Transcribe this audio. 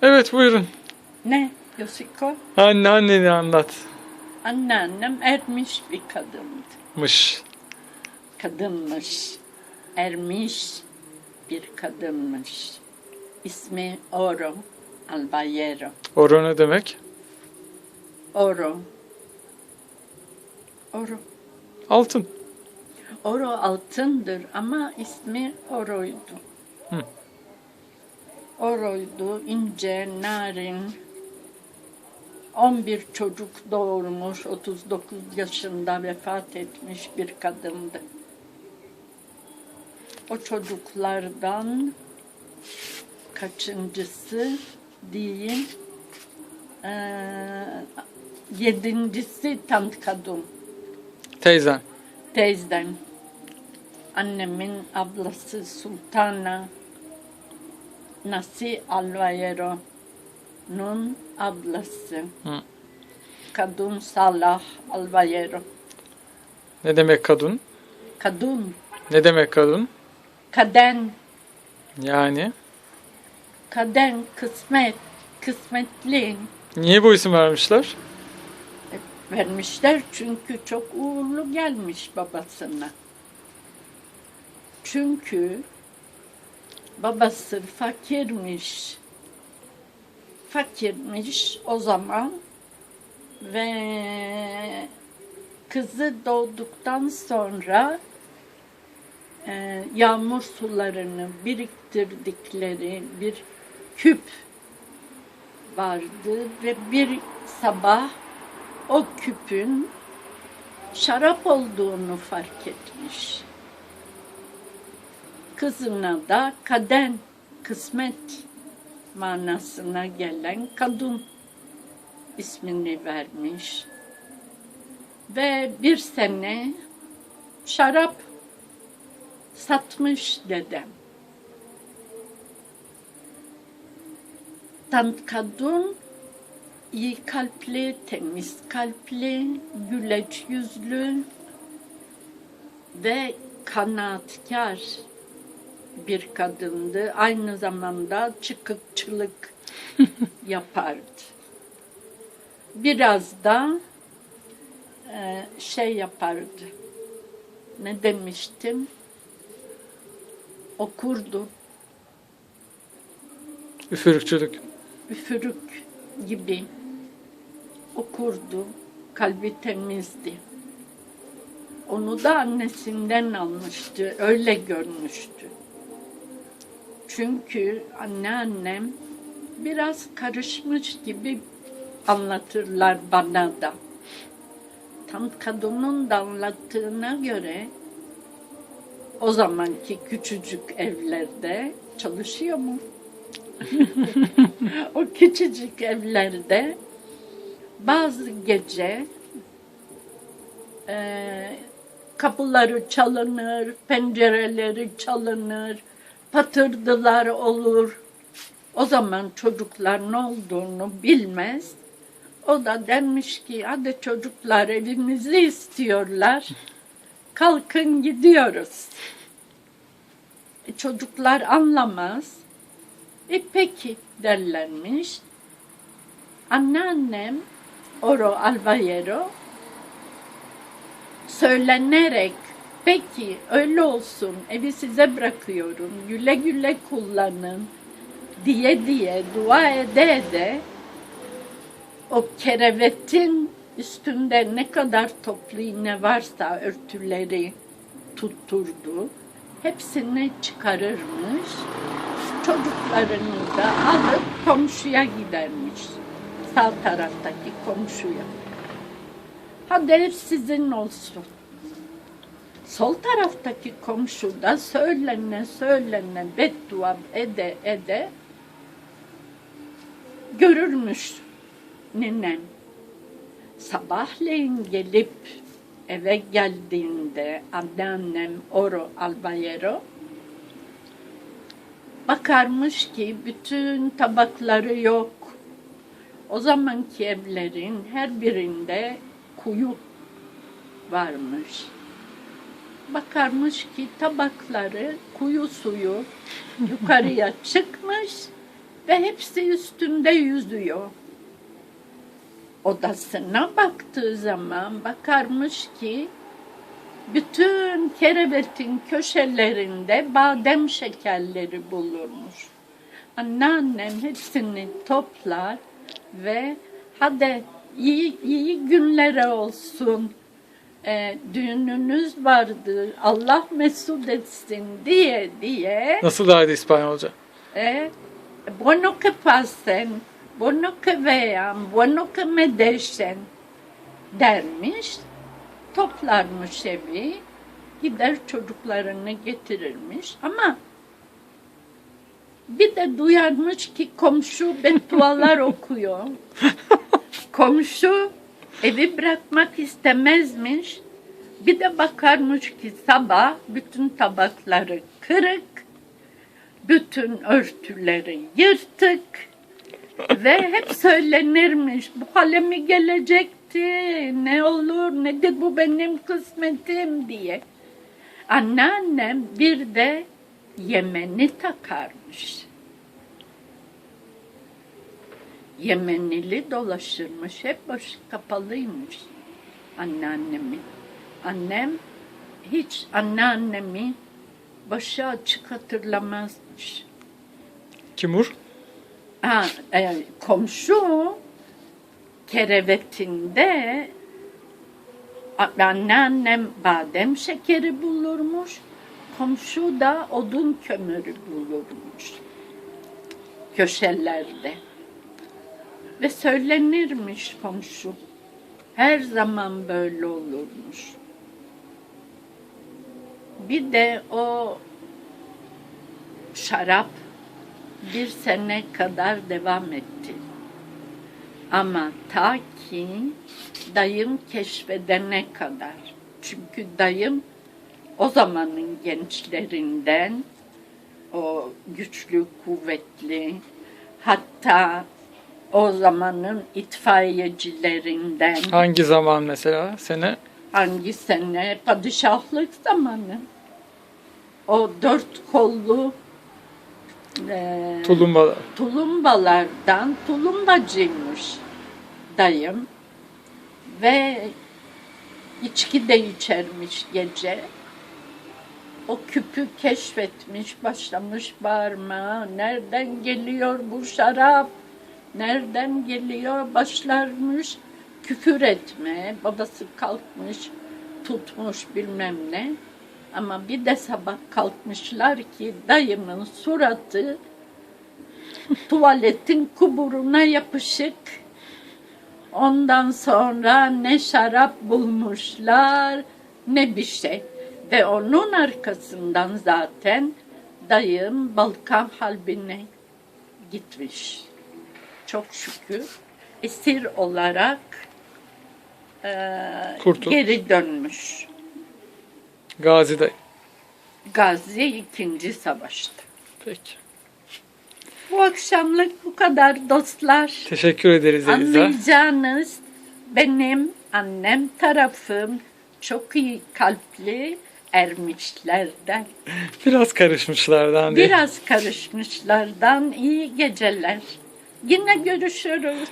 Evet, buyurun. Ne Yosiko? Anneni anlat. Anneannem ermiş bir kadındı. Mış. Kadınmış. Ermiş bir kadınmış. İsmi Oro Albayero. Oro ne demek? Oro. Oro. Altın. Oro altındır ama ismi Oro'ydu. Hı. Oro'ydu, ince, narin. 11 çocuk doğurmuş, 39 yaşında vefat etmiş bir kadındı. O çocuklardan kaçıncısı diyeyim, yedincisi tant kadın, Teyzen. teyzem. Annemin ablası Sultana Nasi Alvayero'nun ablası. Hı. Kadın Salah Alvayero. Ne demek kadın? Kadın, Ne demek kadın? kaden, Yani. kaden, kısmet, kısmetli Niye bu isim vermişler? vermişler çünkü çok uğurlu gelmiş babasına. Çünkü babası fakirmiş. Fakirmiş o zaman ve kızı doğduktan sonra yağmur sularını biriktirdikleri bir küp vardı ve bir sabah o küpün şarap olduğunu fark etmiş. Kızına da kaden, kısmet manasına gelen kadın ismini vermiş. Ve bir sene şarap satmış dedem. Tant kadın iyi kalpli, temiz kalpli, güleç yüzlü ve kanaatkar bir kadındı. Aynı zamanda çıkıkçılık yapardı. Biraz da şey yapardı. Ne demiştim? Okurdu. Üfürükçülük. Üfürük gibi okurdu. Kalbi temizdi. Onu da annesinden almıştı. Öyle görmüştü. Çünkü anneannem biraz karışmış gibi anlatırlar bana da. Tam kadının da anlattığına göre o zamanki küçücük evlerde çalışıyor mu? O küçücük evlerde bazı gece kapıları çalınır, pencereleri çalınır, patırdılar olur. O zaman çocuklar ne olduğunu bilmez. O da demiş ki hadi çocuklar evimizi istiyorlar. Kalkın gidiyoruz. Çocuklar anlamaz. Peki derlermiş. Anneannem Oro Albayero söylenerek peki öyle olsun evi size bırakıyorum güle güle kullanın diye dua ede o kerevetin üstünde ne kadar toplu iğne varsa örtüleri tutturdu. Hepsini çıkarırmış. Çocuklarını da alıp komşuya gidermiş. Sağ taraftaki komşuya. Hadi ev sizin olsun. Sol taraftaki komşu da söylene beddua ede görürmüş ninem. Sabahleyin gelip eve geldiğinde anneannem Oro Albayero bakarmış ki bütün tabakları yok. O zamanki evlerin her birinde kuyu varmış. Bakarmış ki tabakları, kuyu suyu yukarıya çıkmış, Ve hepsi üstünde yüzüyor. Odasına baktığı zaman bakarmış ki bütün kerevetin köşelerinde badem şekerleri bulurmuş. Anneannem hepsini toplar ve hadi iyi günlere olsun, düğününüz vardı, Allah mesut etsin diye Nasıl derdi İspanyolca? bueno que pasen, bueno que vean, bueno que me dejen dermiş. Toplarmış evi, gider çocuklarını getirirmiş ama bir de duyarmış ki komşu beddualar okuyor. Komşu evi bırakmak istemezmiş. Bir de bakarmış ki sabah bütün tabakları kırık, bütün örtüleri yırtık ve hep söylenirmiş. Bu hale mi gelecekti? Ne olur, nedir bu benim kısmetim diye. Anneannem bir de Yemen'i takarmış. Yemenili dolaşırmış. Hep başı kapalıymış anneannemin. Annem hiç anneannemi başı açık hatırlamazmış. Kimur? Komşu kerevetinde anneannem badem şekeri bulurmuş. Komşu da odun kömürü bulurmuş köşelerde. Ve söylenirmiş komşu. Her zaman böyle olurmuş. Bir de o şarap 1 sene kadar devam etti. Ama ta ki dayım keşfedene kadar. Çünkü dayım o zamanın gençlerinden, o güçlü, kuvvetli, hatta o zamanın itfaiyecilerinden. Hangi zaman mesela? Sene? Hangi sene? Padişahlık zamanı. O 4 kollu Tulumbalar. tulumbalardan tulumbacıymış dayım. Ve içki de içermiş gece. O küpü keşfetmiş, başlamış bağırmaya. Nereden geliyor bu şarap? Nereden geliyor? Başlarmış küfür etmeye. Babası kalkmış, tutmuş bilmem ne. Ama bir de sabah kalkmışlar ki dayımın suratı tuvaletin kuburuna yapışık. Ondan sonra ne şarap bulmuşlar ne bir şey. Ve onun arkasından zaten dayım Balkan Harbi'ne gitmiş. Çok şükür esir olarak geri dönmüş. Gazi dayı. Gazi 2. Savaş'ta. Peki. Bu akşamlık bu kadar dostlar. Teşekkür ederiz Eliza. Anlayacağınız benim annem tarafım çok iyi kalpli ermişlerden. Biraz karışmışlardan diye. Biraz karışmışlardan iyi geceler. Yine görüşürüz.